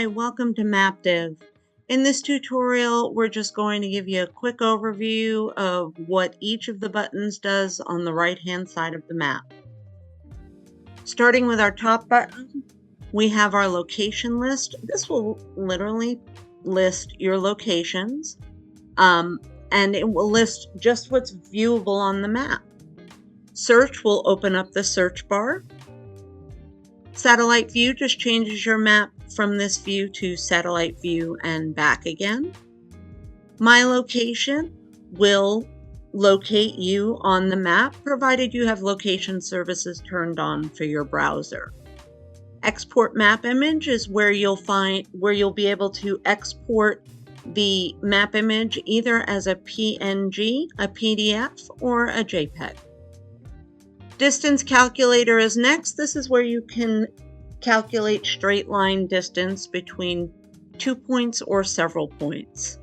Hi, welcome to Maptive. In this tutorial, we're just going to give you a quick overview of what each of the buttons does on the right-hand side of the map. Starting with our top button, we have our location list. This will literally list your locations, and it will list just what's viewable on the map. Search will open up the search bar. Satellite view just changes your map from this view to satellite view and back again. My location will locate you on the map, provided you have location services turned on for your browser. Export map image is where you'll be able to export the map image either as a PNG, a PDF, or a JPEG. Distance calculator is next. This is where you can calculate straight line distance between 2 points or several points.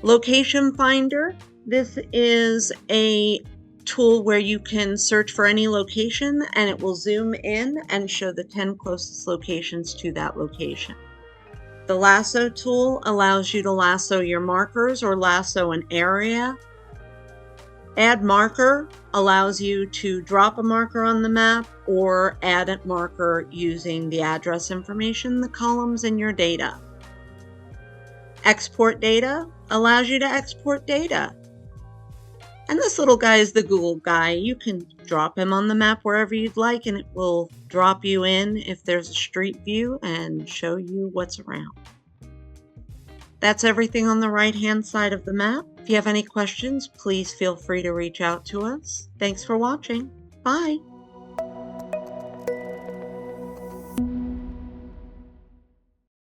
Location finder. This is a tool where you can search for any location and it will zoom in and show the 10 closest locations to that location. The lasso tool allows you to lasso your markers or lasso an area. Add marker allows you to drop a marker on the map or add a marker using the address information, the columns in your data. Export data allows you to export data. And this little guy is the Google guy. You can drop him on the map wherever you'd like and it will drop you in if there's a street view and show you what's around. That's everything on the right-hand side of the map. If you have any questions, please feel free to reach out to us. Thanks for watching. Bye.